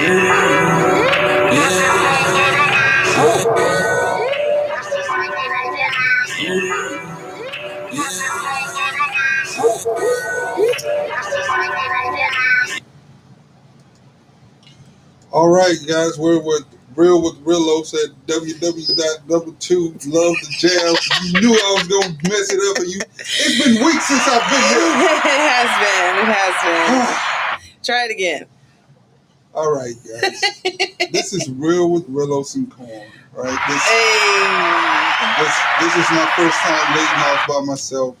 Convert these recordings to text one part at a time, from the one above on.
All right, guys, we're with Real with Rillos at www.2lovethejam. You knew I was gonna mess it up, and you. It's been weeks since I've been here. It has been. It has been. Try it again. All right, guys. This is Real with Rillos and Corn. Right. This is my first time leading off by myself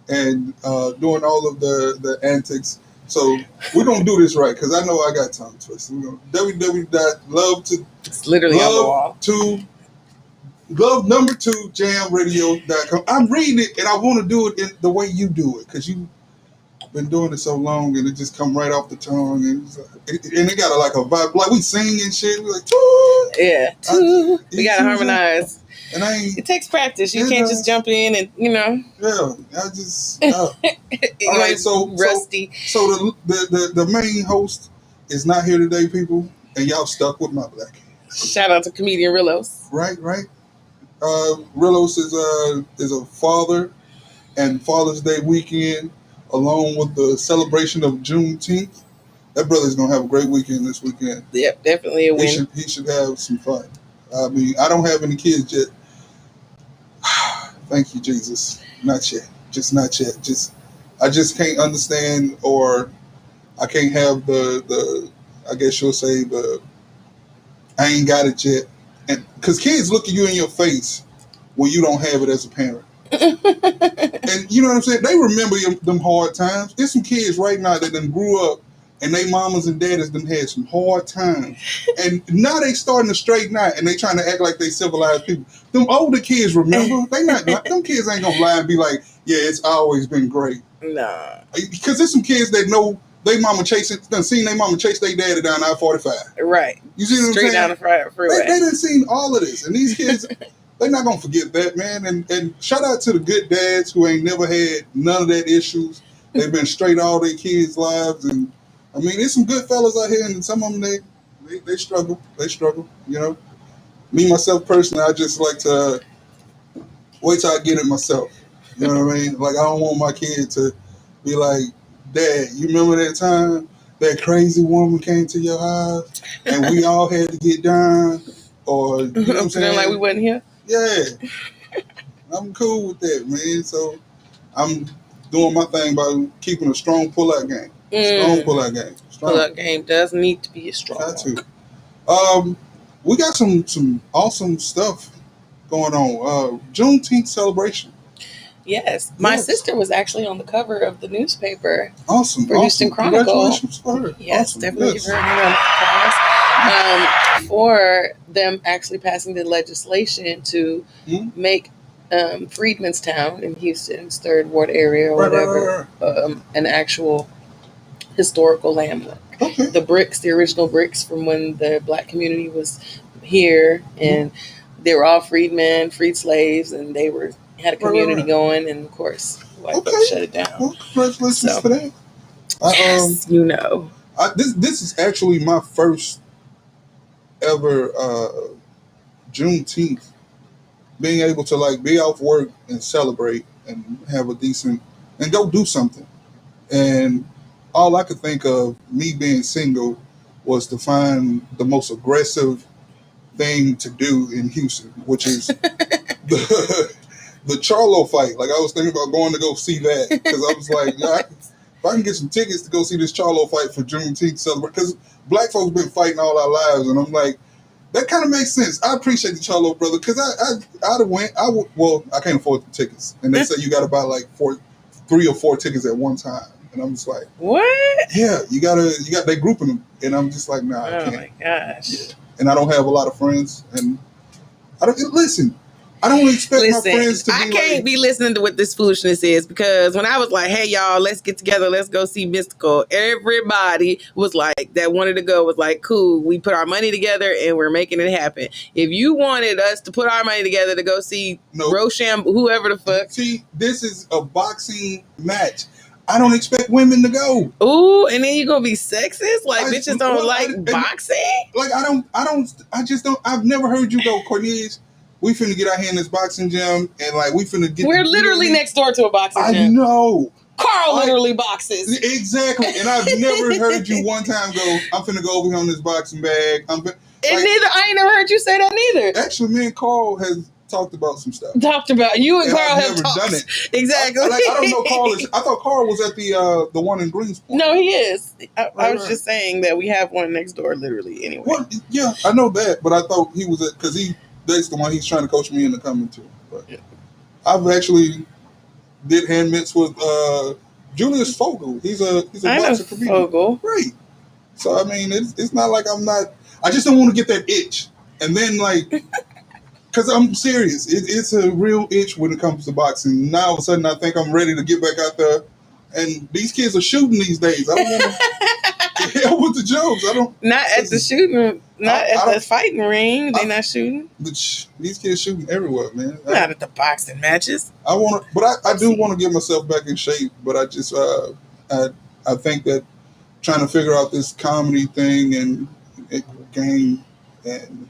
and doing all of the antics. So we're gonna do this right because I know I got tongue twisted. We're gonna www.love to It's literally on the wall. Love2jamradio.com. I'm reading it and I want to do it in the way you do it because you've been doing it so long and it just come right off the tongue and it got like a vibe, like we sing and shit. We're like, yeah, we gotta harmonize. And it takes practice. You can't just jump in and Yeah, I just all right. So rusty. So the main host is not here today, people, and y'all stuck with my black. Shout out to comedian Rillos. Right. Rillos is a father, and Father's Day weekend, along with the celebration of Juneteenth. That brother's gonna have a great weekend this weekend. Yep, definitely a win. He should have some fun. I mean, I don't have any kids yet. Thank you, Jesus. Not yet. Just not yet. I just can't understand, or I can't have the I guess you'll say I ain't got it yet. And because kids look at you in your face when you don't have it as a parent. And you know what I'm saying? They remember them hard times. There's some kids right now that done grew up and they mamas and daddies done had some hard times. And now they starting to straighten out and they trying to act like they civilized people. Them older kids remember. Them kids ain't gonna lie and be like, yeah, it's always been great. Nah. Because there's some kids that know they mama seen their mama chase their daddy down I-45. Right. You see what I'm saying? Straight down the freeway. They done seen all of this. And these kids, they're not gonna forget that, man. And shout out to the good dads who ain't never had none of that issues. They've been straight all their kids' lives. And I mean, there's some good fellas out here, and some of them they struggle. They struggle, you know. Me myself personally, I just like to wait till I get it myself. You know what I mean? Like I don't want my kid to be like, Dad, you remember that time that crazy woman came to your house and we all had to get down? Or you know what I'm saying? Like we wasn't here? Yeah. I'm cool with that, man. So I'm doing my thing by keeping a strong pull-out game. Strong pull-out game. Pull-out game does need to be strong. Got to. We got some awesome stuff going on. Juneteenth celebration. Yes. My sister was actually on the cover of the newspaper. Awesome. For Houston Chronicle. Congratulations for her. Yes, awesome. definitely give her a round of applause. For them actually passing the legislation to make Freedmanstown in Houston's 3rd Ward area or whatever an actual historical landmark. Okay. The original bricks from when the black community was here, and they were all freedmen, freed slaves, and they had a community going, and of course, white folks shut it down. Well, congratulations for that. Yes, this is actually my first ever Juneteenth, being able to like be off work and celebrate and have a decent and go do something. And all I could think of, me being single, was to find the most aggressive thing to do in Houston, which is the Charlo fight. Like I was thinking about going to go see that because I was like, if I can get some tickets to go see this Charlo fight for Juneteenth celebrate, because black folks been fighting all our lives, and I'm like, that kind of makes sense. I appreciate the Charlo brother because I'd have went. Well, I can't afford the tickets, and they say you got to buy like 3 or 4 tickets at one time. And I'm just like, what? Yeah, they grouping them. And I'm just like, nah, I can't. Oh my gosh. Yeah. And I don't have a lot of friends. And I don't expect my friends to be I can't be listening to what this foolishness is, because when I was like, hey y'all, let's get together, let's go see Mystical, everybody was like, that wanted to go was like, cool, we put our money together and we're making it happen. If you wanted us to put our money together to go see Rosham, whoever the fuck. See, this is a boxing match. I don't expect women to go. Ooh, and then you gonna be sexist? Like bitches don't well, like boxing? Like I just don't. I've never heard you go, Cornelius. We finna get out here in this boxing gym, and like we finna get. We're literally next door to a boxing gym. I know. Carl literally boxes. Exactly, and I've never heard you one time go, I'm finna go over here on this boxing bag. Neither, I ain't never heard you say that neither. Actually, me and Carl has talked about some stuff. You and Carl I've have never talked. done it. Exactly. I don't know Carl is. I thought Carl was at the one in Greenspoint. No, he is. I was just saying that we have one next door, literally. Anyway. Well, yeah, I know that, but I thought he was at because that's the one he's trying to coach me into coming to. But yeah. I've actually did hand mitts with Julius Fogel. He's a boxer comedian. Fogel. Right. So I mean, it's not like I'm not. I just don't want to get that itch, and then like, because I'm serious. It's a real itch when it comes to boxing. Now all of a sudden, I think I'm ready to get back out there, and these kids are shooting these days. I don't want to hell with the jokes. I don't. Not at the shooting. Not at the fighting ring. They're not shooting. These kids shooting everywhere, man. Not at the boxing matches. I want to, but I do want to get myself back in shape. But I just, I think that trying to figure out this comedy thing and game and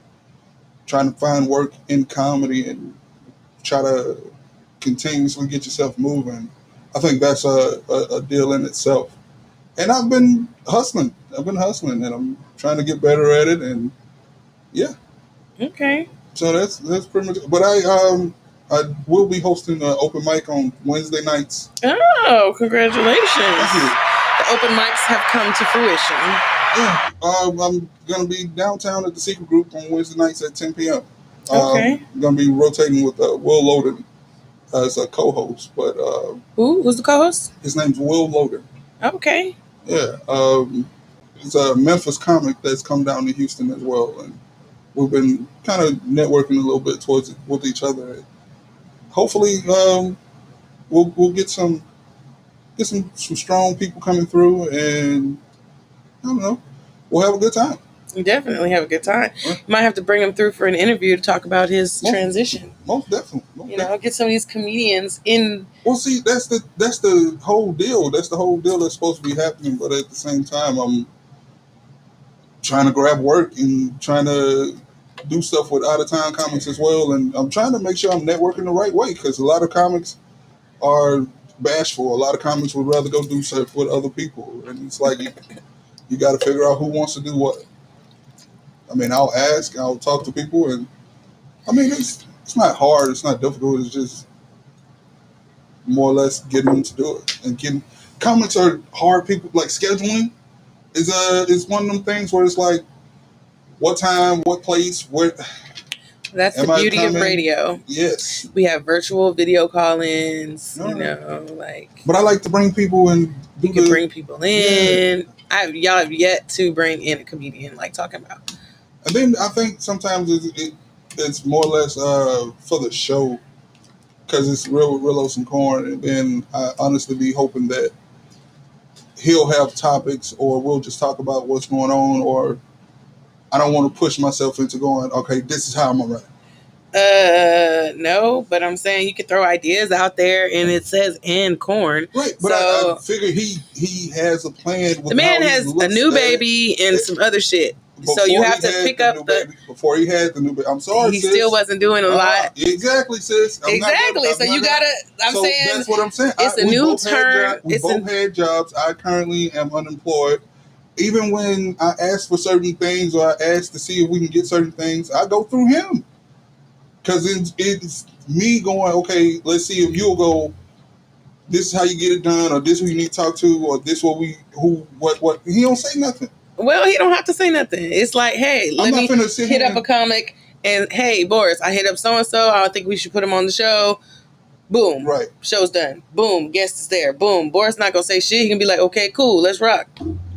trying to find work in comedy and try to continuously get yourself moving. I think that's a deal in itself. And I've been hustling. And I'm trying to get better at it. And yeah. Okay. So that's pretty much. But I will be hosting an open mic on Wednesday nights. Oh, congratulations! Thank you. The open mics have come to fruition. Yeah, I'm gonna be downtown at the Secret Group on Wednesday nights at 10 p.m. Okay. I'm gonna be rotating with Will Loden as a co-host. But who's the co-host? His name's Will Loden. Okay. Yeah. It's a Memphis comic that's come down to Houston as well, and we've been kind of networking a little bit with each other. Hopefully, we'll get some strong people coming through, and I don't know, we'll have a good time. You definitely have a good time. Right. You might have to bring him through for an interview to talk about his transition. Most definitely. Get some of these comedians in. Well, see, that's the whole deal. That's the whole deal that's supposed to be happening. But at the same time, I'm trying to grab work and trying to do stuff with out-of-town comics as well. And I'm trying to make sure I'm networking the right way, because a lot of comics are bashful. A lot of comics would rather go do stuff with other people. And it's like you got to figure out who wants to do what. I mean, I'll ask, I'll talk to people, and I mean, it's not hard, it's not difficult, it's just more or less getting them to do it. And comics are hard. People like scheduling is one of them things where it's like, what time, what place, where. That's the beauty of radio. Yes. We have virtual video call-ins, But I like to bring people in. You can bring people in. Yeah. Y'all have yet to bring in a comedian, like talking about. And then I think sometimes it's more or less for the show, because it's Real with Rillos Corn, and then I honestly be hoping that he'll have topics, or we'll just talk about what's going on, or I don't want to push myself into going, okay, this is how I'm gonna run. No, but I'm saying you can throw ideas out there, and it says "and corn." Right, but I figure he has a plan. The man has a new baby and some other shit. So you have to pick up before he had the new baby. I'm sorry, he sis. still wasn't doing a lot. Exactly, sis. So you gotta. I'm saying that's what I'm saying. It's a new turn. We both had jobs. I currently am unemployed. Even when I ask for certain things, or I ask to see if we can get certain things, I go through him, because it's me going, okay, let's see if you'll go. This is how you get it done, or this is who you need to talk to, or this what. He don't say nothing. Well, he don't have to say nothing. It's like, hey, let me hit up a comic, and hey, Boris, I hit up so-and-so. I think we should put him on the show. Boom. Right. Show's done. Boom. Guest is there. Boom. Boris not going to say shit. He can be like, okay, cool. Let's rock.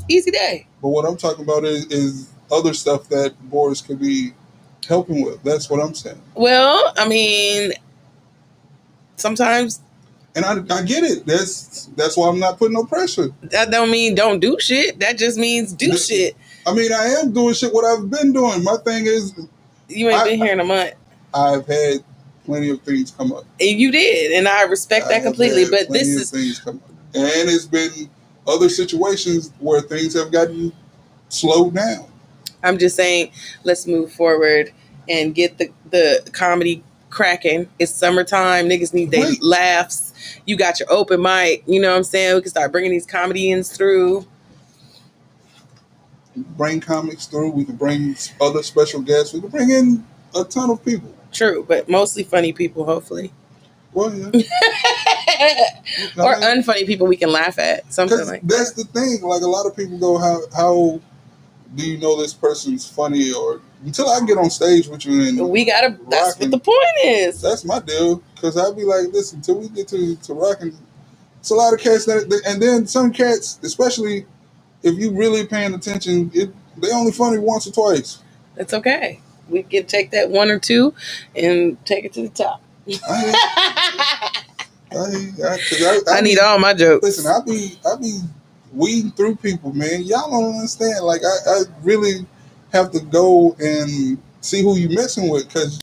Easy day. But what I'm talking about is other stuff that Boris could be helping with. That's what I'm saying. Well, I mean, sometimes... And I get it. That's why I'm not putting no pressure. That don't mean don't do shit. That just means do shit. I mean, I am doing shit what I've been doing. My thing is... You ain't been here in a month. I've had plenty of things come up. And you did. And I respect that completely. But this is... things come up. And it's been other situations where things have gotten slowed down. I'm just saying, let's move forward and get the comedy cracking. It's summertime. Niggas need their laughs. You got your open mic. You know what I'm saying? We can start bringing these comedians through. Bring comics through. We can bring other special guests. We can bring in a ton of people. True, but mostly funny people, hopefully. Well, yeah. Or unfunny people we can laugh at. Something like that's the thing. Like, a lot of people go, how do you know this person's funny? Or until I get on stage with you and we gotta. That's what the point is. That's my deal. Because I'd be like, listen, until we get to rocking, it's a lot of cats and then some cats, especially if you really paying attention, they only funny once or twice. That's okay. We can take that one or two and take it to the top. I need all my jokes. Listen, I be weeding through people, man. Y'all don't understand. Like, I really have to go and see who you messing with, because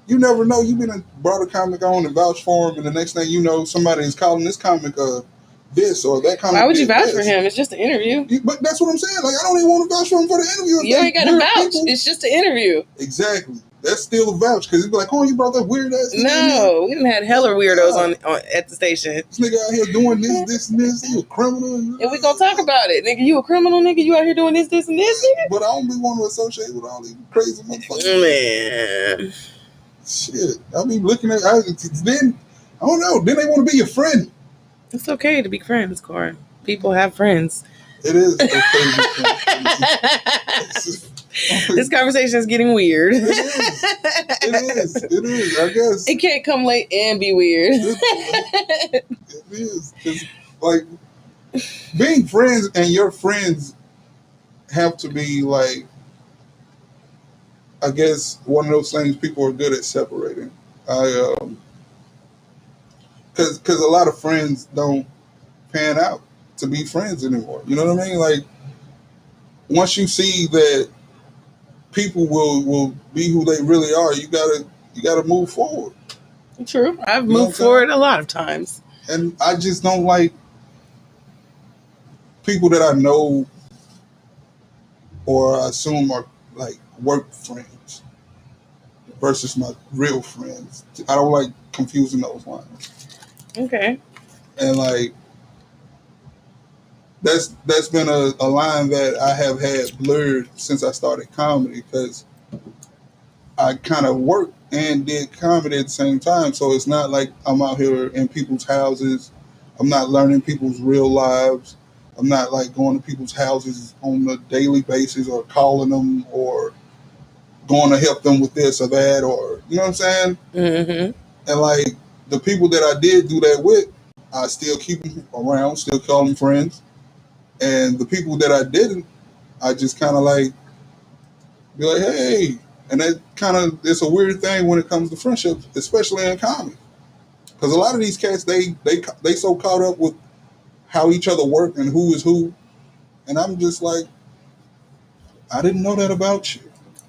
you never know. You've been brought a comic on and vouch for him, and the next thing you know, somebody is calling this comic this or that comic. Why would you vouch for him? It's just an interview. But that's what I'm saying. Like, I don't even want to vouch for him for the interview. You ain't got to vouch. People. It's just an interview. Exactly. That's still a vouch, because it'd be like, oh, you brought that weird ass. No, we done had hella weirdos on at the station. This nigga out here doing this, and this. You a criminal. And we gonna talk about it, nigga. You a criminal, nigga. You out here doing this, and this, nigga. But I don't be wanting to associate with all these crazy motherfuckers. Man, shit. I be looking at. Then I don't know. Then they want to be your friend. It's okay to be friends, Corn. People have friends. It is okay to be friends. This conversation is getting weird. It is. I guess it can't come late and be weird. It is. It's like being friends, and your friends have to be like, I guess, one of those things people are good at separating. Because a lot of friends don't pan out to be friends anymore. You know what I mean? Like, once you see that people will be who they really are, you gotta move forward. True. I've moved forward a lot of times. And I just don't like people that I know or I assume are like work friends versus my real friends. I don't like confusing those lines. Okay. And like, that's been a line that I have had blurred since I started comedy, because I kind of worked and did comedy at the same time. So it's not like I'm out here in people's houses. I'm not learning people's real lives. I'm not like going to people's houses on a daily basis or calling them or going to help them with this or that, or, you know what I'm saying? Mm-hmm. And like, the people that I did do that with, I still keep them around, still call them friends. And the people that I didn't, I just kind of like be like, hey. And that kind of, it's a weird thing when it comes to friendships, especially in comedy. Because a lot of these cats, they so caught up with how each other work and who is who. And I'm just like, I didn't know that about you.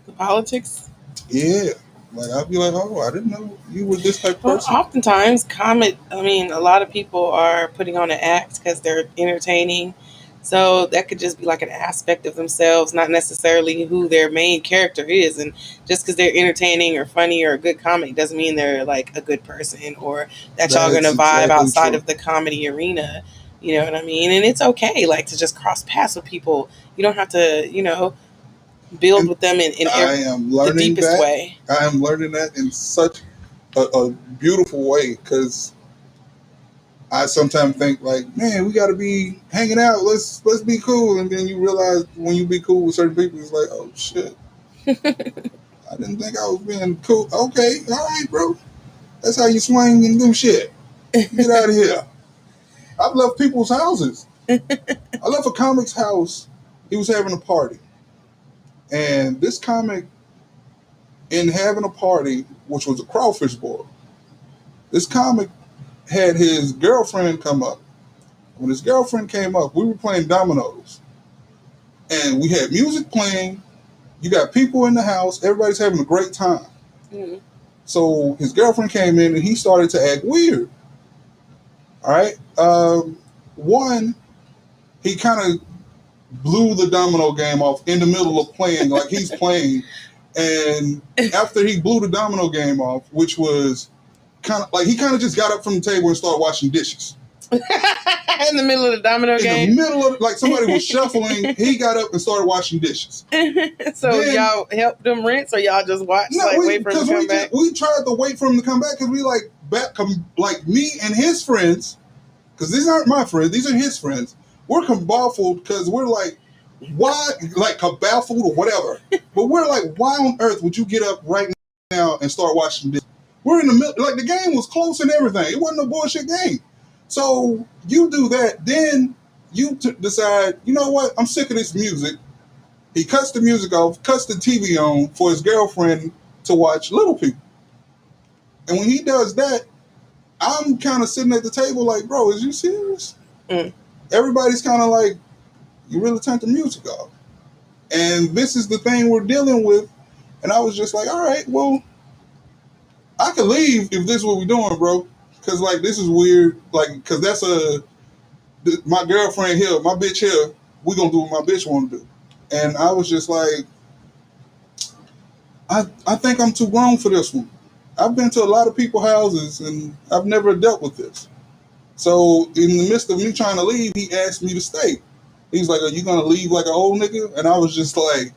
The politics? Yeah. Like, I'd be like, oh, I didn't know you were this type of person. Well, oftentimes, a lot of people are putting on an act because they're entertaining. So that could just be like an aspect of themselves, not necessarily who their main character is. And just because they're entertaining or funny or a good comic doesn't mean they're like a good person or that y'all going to vibe outside of the comedy arena. You know what I mean? And it's okay, like, to just cross paths with people. You don't have to, build with them in the deepest way. I am learning that in such a beautiful way, because I sometimes think like, man, we got to be hanging out. Let's be cool. And then you realize when you be cool with certain people, it's like, oh, shit. I didn't think I was being cool. Okay, all right, bro. That's how you swing and do shit. Get out of here. I've left people's houses. I left a comic's house. He was having a party. And this comic, in having a party, which was a crawfish boil, this comic had his girlfriend come up. When his girlfriend came up, we were playing dominoes. And we had music playing. You got people in the house. Everybody's having a great time. Mm-hmm. So his girlfriend came in and he started to act weird. All right. one, he kind of blew the domino game off in the middle of playing, like he's playing. And after he blew the domino game off, which was kind of like he kind of just got up from the table and started washing dishes. In the middle of the domino game? In the middle of, like somebody was shuffling, he got up and started washing dishes. So then, y'all helped them rinse or y'all just watched, wait for him to come back? We tried to wait for him to come back because we like me and his friends, because these aren't my friends, these are his friends. We're baffled because we're like, why, like baffled or whatever. But we're like, why on earth would you get up right now and start washing dishes? We're in the middle, like the game was close and everything. It wasn't a bullshit game. So you do that, then you decide, you know what, I'm sick of this music. He cuts the music off, cuts the TV on for his girlfriend to watch Little People. And when he does that, I'm kind of sitting at the table like, bro, is you serious? Everybody's kind of like, you really turned the music off. And this is the thing we're dealing with. And I was just like, all right, well, I could leave if this is what we're doing, bro. Because, like, this is weird. Like, because that's my girlfriend here, my bitch here, we going to do what my bitch want to do. And I was just like, I think I'm too grown for this one. I've been to a lot of people's houses, and I've never dealt with this. So, in the midst of me trying to leave, he asked me to stay. He's like, are you going to leave like an old nigga? And I was just like,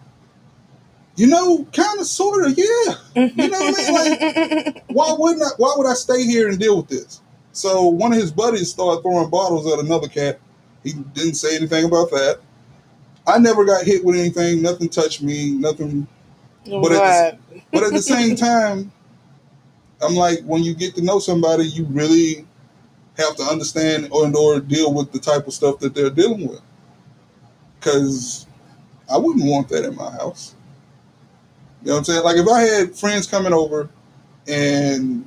you know, kind of, sort of, yeah. You know what I mean? Like, why would I stay here and deal with this? So one of his buddies started throwing bottles at another cat. He didn't say anything about that. I never got hit with anything. Nothing touched me. Nothing. But at the same time, I'm like, when you get to know somebody, you really have to understand or deal with the type of stuff that they're dealing with. Because I wouldn't want that in my house. You know what I'm saying? Like, if I had friends coming over and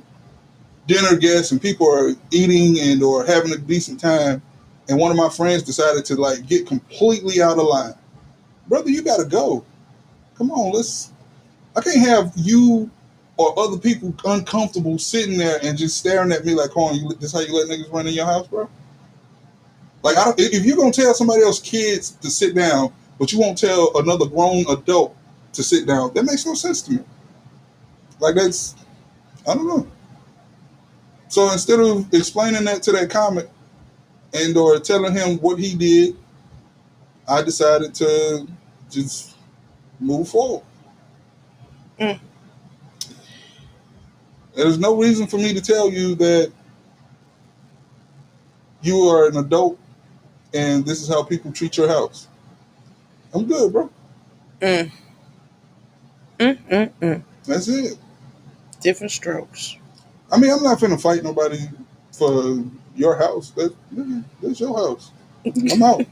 dinner guests and people are eating and or having a decent time, and one of my friends decided to, like, get completely out of line. Brother, you got to go. Come on, I can't have you or other people uncomfortable sitting there and just staring at me like, "Corn, this how you let niggas run in your house, bro?" Like, if you're going to tell somebody else's kids to sit down, but you won't tell another grown adult to sit down, that makes no sense to me. Like, I don't know. So instead of explaining that to that comic and or telling him what he did, I decided to just move forward. There's no reason for me to tell you that you are an adult and this is how people treat your house. I'm good, bro. That's it. Different strokes. I mean, I'm not finna fight nobody for your house. That's your house. I'm out.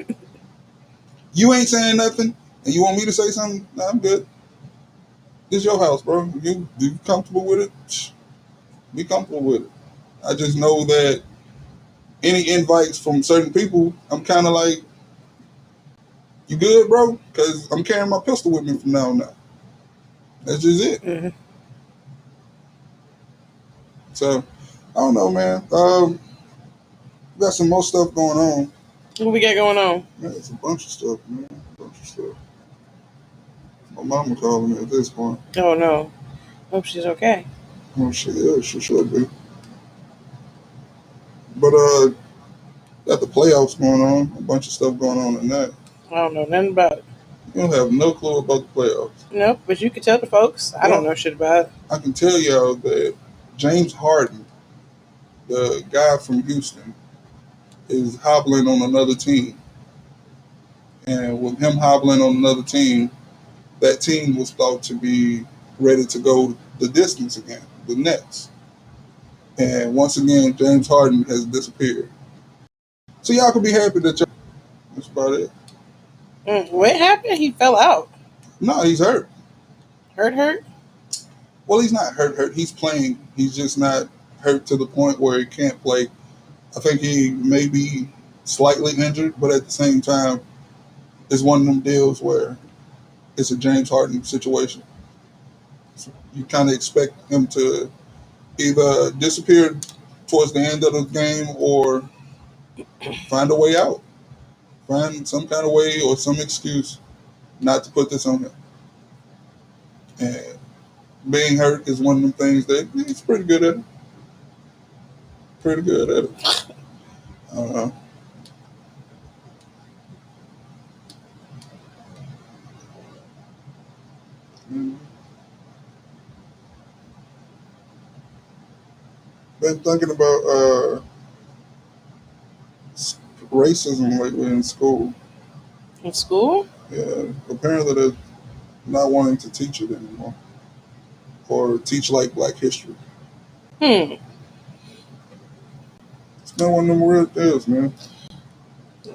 You ain't saying nothing, and you want me to say something? Nah, I'm good. It's your house, bro. You comfortable with it? Be comfortable with it. I just know that any invites from certain people, I'm kind of like, you good, bro? Because I'm carrying my pistol with me from now on now. That's just it. So, I don't know, man. We got some more stuff going on. What we got going on? Man, it's a bunch of stuff, man. My mama calling me at this point. Oh, no. Hope she's okay. Oh, she should be. But, got the playoffs going on. A bunch of stuff going on in that. I don't know nothing about it. You don't have no clue about the playoffs. Nope, but you can tell the folks. I don't know shit about it. I can tell y'all that James Harden, the guy from Houston, is hobbling on another team. And with him hobbling on another team, that team was thought to be ready to go the distance again, the Nets. And once again, James Harden has disappeared. So y'all can be happy that y'all. That's about it. What happened? He fell out. No, he's hurt. Hurt? Well, he's not hurt. He's playing. He's just not hurt to the point where he can't play. I think he may be slightly injured, but at the same time, it's one of them deals where it's a James Harden situation. So you kind of expect him to either disappear towards the end of the game or find a way out. Find some kind of way or some excuse not to put this on him. And being hurt is one of them things that he's pretty good at it. Pretty good at it. I don't know. Been thinking about racism lately in school. In school? Yeah, apparently they're not wanting to teach it anymore, or teach like Black history. It's not one of them weird deals, man.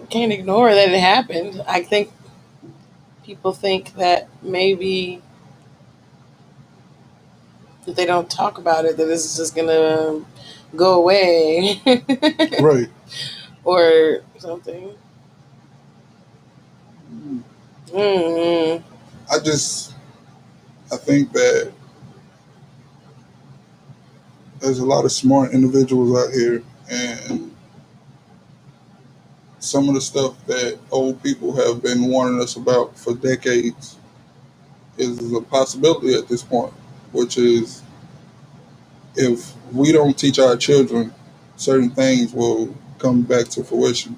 Can't ignore that it happened. I think people think that maybe if they don't talk about it, that this is just gonna go away, Right. or something. I think that there's a lot of smart individuals out here, and some of the stuff that old people have been warning us about for decades is a possibility at this point, which is if we don't teach our children, certain things will come back to fruition.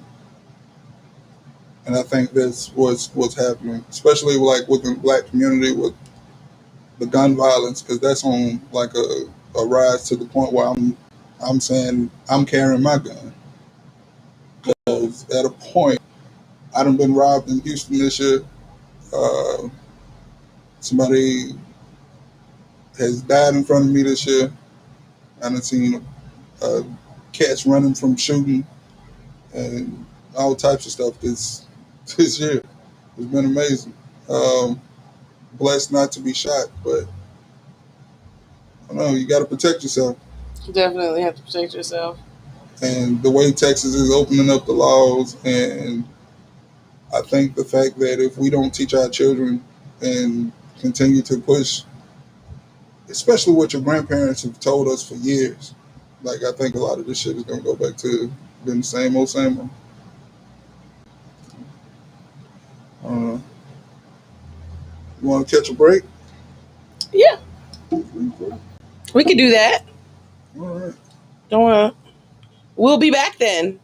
And I think that's what's happening, especially like within the Black community with the gun violence, because that's on like a rise to the point where I'm saying I'm carrying my gun. Because at a point, I done been robbed in Houston this year. Somebody has died in front of me this year. I done seen cats running from shooting and all types of stuff this year. It's been amazing. Blessed not to be shot, but I don't know, you got to protect yourself. You definitely have to protect yourself. And the way Texas is opening up the laws, and I think the fact that if we don't teach our children and continue to push, especially what your grandparents have told us for years, like I think a lot of this shit is going to go back to being the same old, same old. I don't know. You want to catch a break? Yeah. We could do that. All right. Don't worry. We'll be back then.